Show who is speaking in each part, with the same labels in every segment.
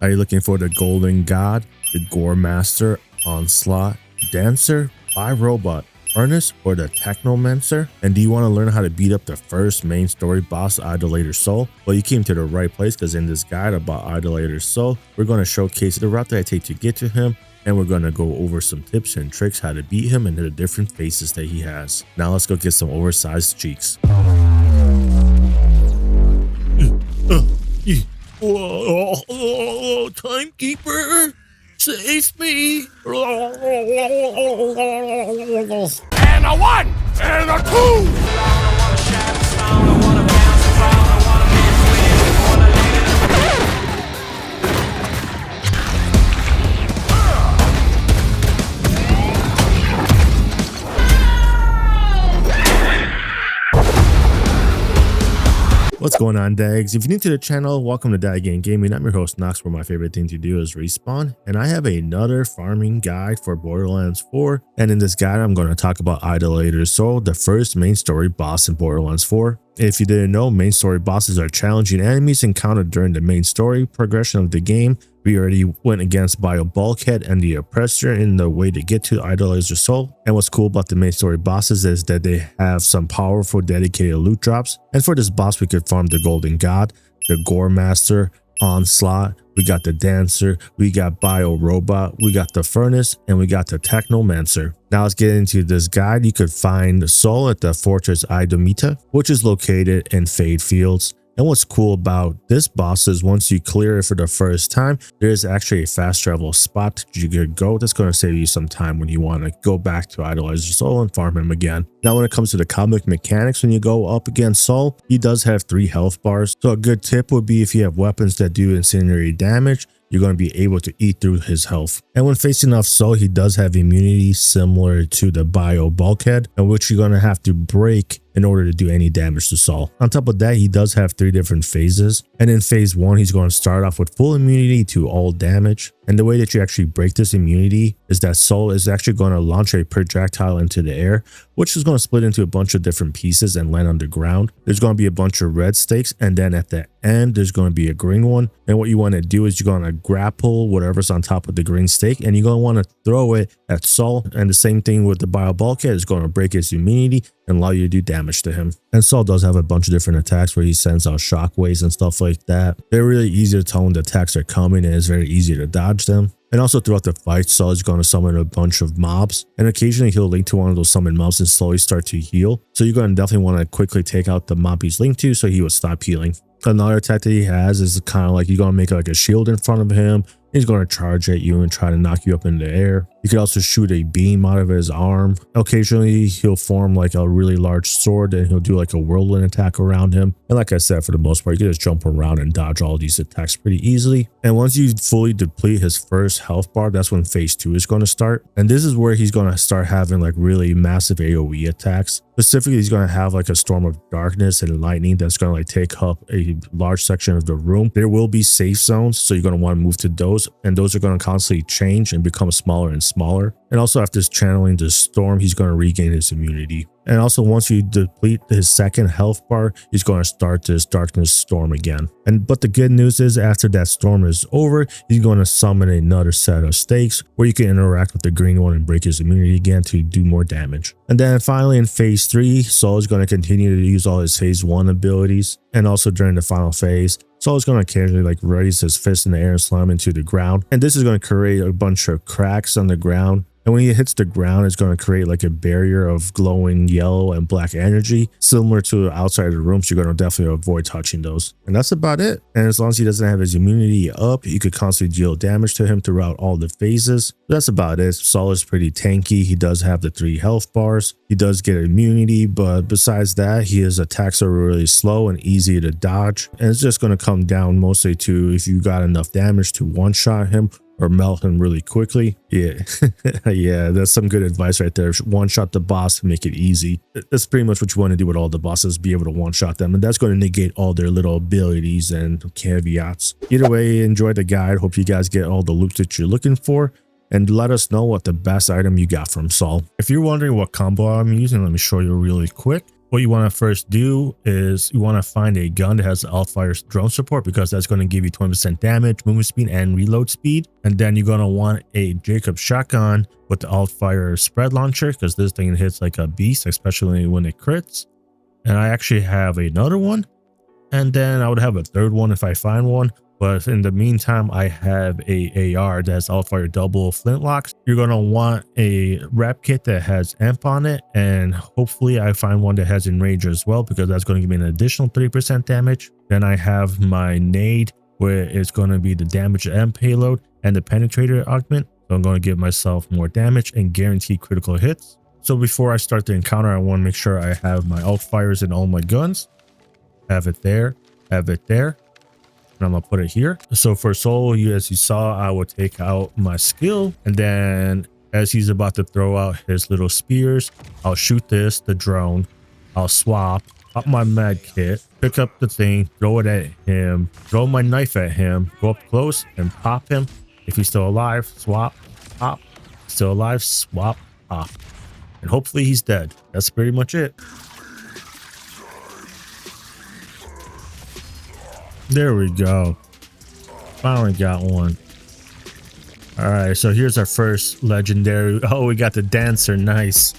Speaker 1: Are you looking for the Golden God, the Goremaster, Onslaught Dancer, Bii-Robot, Furnace, or the Technomancer? And do you want to learn how to beat up the first main story boss, Idolator's Soul? Well, you came to the right place, because in this guide about Idolator's Soul, we're going to showcase the route that I take to get to him, and we're going to go over some tips and tricks how to beat him and the different faces that he has. Now let's go get some oversized cheeks. Whoa, timekeeper, save me.
Speaker 2: And a 1 and a 2.
Speaker 1: What's going on, Dags? If you're new to the channel, welcome to Dagging Gaming. I'm your host, Nox, where my favorite thing to do is respawn. And I have another farming guide for Borderlands 4. And in this guide, I'm going to talk about Idolator's Soul, the first main story boss in Borderlands 4. If you didn't know, main story bosses are challenging enemies encountered during the main story progression of the game. We already went against Bulkhead and the Oppressor in the way to get to Idolator's Soul. And what's cool about the main story bosses is that they have some powerful dedicated loot drops. And for this boss, we could farm the Golden God, the Goremaster, Onslaught, we got the Dancer, we got Bii-Robot, we got the Furnace, and we got the Technomancer. Now let's get into this guide. You could find the soul at the Fortress IDOLATOR, which is located in Fade Fields. And what's cool about this boss is once you clear it for the first time, there's actually a fast travel spot that you could go. That's going to save you some time when you want to go back to Idolator's Soul and farm him again. Now, when it comes to the combat mechanics, when you go up against Soul, he does have 3 health bars. So a good tip would be if you have weapons that do incendiary damage, you're going to be able to eat through his health. And when facing off Soul, he does have immunity similar to the Bulkhead, and which you're going to have to break in order to do any damage to Soul. On top of that, he does have 3 different phases. And in phase 1, he's going to start off with full immunity to all damage. And the way that you actually break this immunity is that Soul is actually going to launch a projectile into the air, which is going to split into a bunch of different pieces and land on the ground. There's going to be a bunch of red stakes, and then at the end, there's going to be a green one. And what you want to do is you're going to grapple whatever's on top of the green stake, and you're going to want to throw it at Soul. And the same thing with the Bulkhead is going to break his immunity and allow you to do damage to him. And Soul does have a bunch of different attacks where he sends out shockwaves and stuff like that. They're really easy to tell when the attacks are coming, and it's very easy to dodge them. And also throughout the fight, Soul is going to summon a bunch of mobs, and occasionally he'll link to one of those summoned mobs and slowly start to heal. So you're going to definitely want to quickly take out the mob he's linked to so he will stop healing. Another attack that he has is kind of like you're going to make like a shield in front of him. He's going to charge at you and try to knock you up in the air. You could also shoot a beam out of his arm. Occasionally, he'll form like a really large sword, and he'll do like a whirlwind attack around him. And like I said, for the most part, you can just jump around and dodge all these attacks pretty easily. And once you fully deplete his first health bar, that's when phase 2 is going to start. And this is where he's going to start having like really massive AoE attacks. Specifically, he's going to have like a storm of darkness and lightning that's going to like take up a large section of the room. There will be safe zones, so you're going to want to move to those, and those are going to constantly change and become smaller and smaller. And also after channeling the storm, he's going to regain his immunity. And also once you deplete his second health bar, he's going to start this darkness storm again. But the good news is after that storm is over, he's going to summon another set of stakes where you can interact with the green one and break his immunity again to do more damage. And then finally in phase 3, Soul is going to continue to use all his phase 1 abilities. And also during the final phase, Soul is going to occasionally like raise his fist in the air and slam into the ground. And this is going to create a bunch of cracks on the ground. And when he hits the ground, it's going to create like a barrier of glowing yellow and black energy, similar to outside of the room. So you're going to definitely avoid touching those. And that's about it. And as long as he doesn't have his immunity up, you could constantly deal damage to him throughout all the phases. That's about it. Soul is pretty tanky. He does have the 3 health bars. He does get immunity, but besides that, his attacks are really slow and easy to dodge. And it's just going to come down mostly to if you got enough damage to one-shot him or melt him really quickly. Yeah, yeah, that's some good advice right there. One-shot the boss, make it easy. That's pretty much what you want to do with all the bosses, be able to one-shot them, and that's going to negate all their little abilities and caveats. Either way, enjoy the guide. Hope you guys get all the loot that you're looking for, and let us know what the best item you got from Soul. If you're wondering what combo I'm using, let me show you really quick. What you want to first do is you want to find a gun that has Altfire's drone support, because that's going to give you 20% damage, movement speed, and reload speed. And then you're going to want a Jacob shotgun with the Altfire spread launcher, because this thing hits like a beast, especially when it crits. And I actually have another one. And then I would have a third one if I find one. But in the meantime, I have a AR that has Altfire double flintlocks. You're going to want a wrap kit that has amp on it. And hopefully I find one that has enrage as well, because that's going to give me an additional 30% damage. Then I have my nade, where it's going to be the damage amp payload and the penetrator augment. So I'm going to give myself more damage and guarantee critical hits. So before I start the encounter, I want to make sure I have my Altfires in all my guns. Have it there, have it there. And I'm gonna put it here. So for solo, as you saw, I will take out my skill, and then as he's about to throw out his little spears, I'll shoot the drone. I'll swap up my med kit, pick up the thing, throw it at him, throw my knife at him, go up close and pop him. If he's still alive, swap, pop. Still alive, swap, pop. And hopefully he's dead. That's pretty much it. There we go. Finally got one. All right, so here's our first legendary. Oh, we got the dancer. Nice.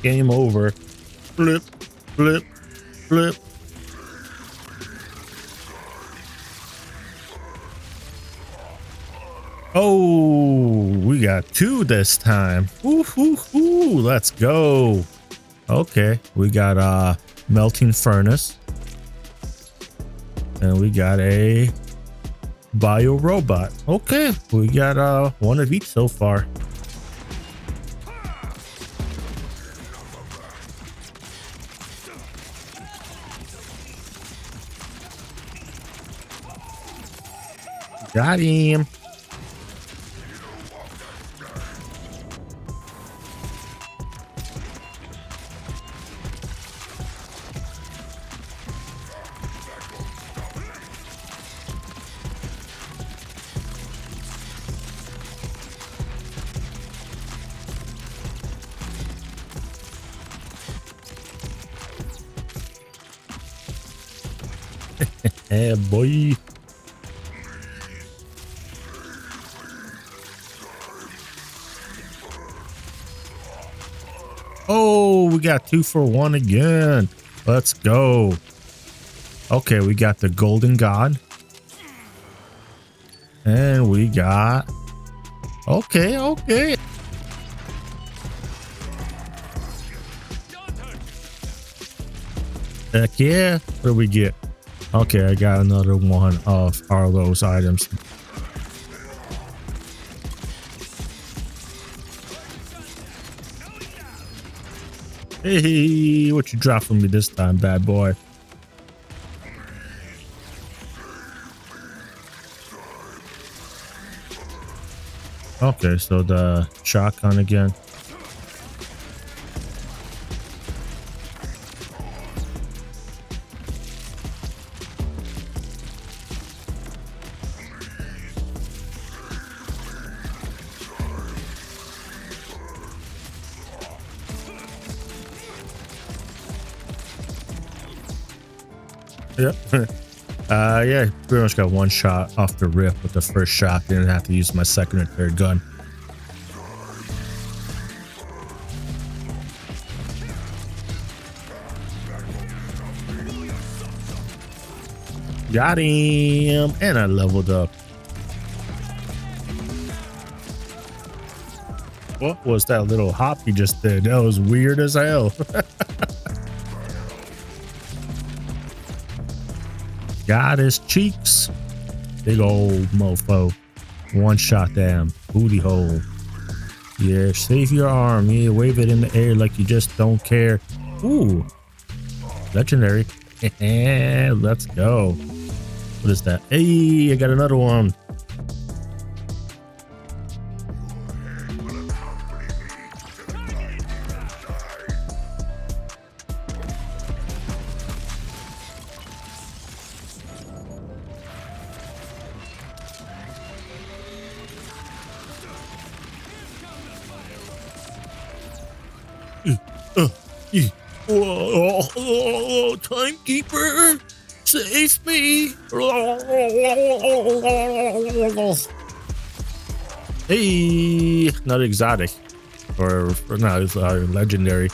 Speaker 1: Game over. Flip, flip, flip. Oh, we got two this time. Ooh, ooh, ooh, let's go. Okay, we got a melting furnace, and we got a Bii-Robot. Okay, we got one of each so far. Got him. Hey, boy. Oh, we got 2 for 1 again. Let's go. Okay, we got the Golden God. And we got... Okay, okay. Heck yeah. What do we get? Okay, I got another one of Harlowe's items. Hey, what you drop for me this time, bad boy? Okay, so the shotgun again. Yep. Yeah, pretty much got one shot off the rip with the first shot. Didn't have to use my second or third gun. Got him, and I leveled up. What was that little hop he just did? That was weird as hell. Got his cheeks. Big old mofo. One shot damn booty hole. Yeah, save your arm. Yeah, wave it in the air like you just don't care. Ooh, legendary. Let's go. What is that? Hey, I got another one. Whoa, timekeeper, save me. Hey, not exotic or not legendary.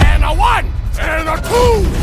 Speaker 2: And a 1 and a 2.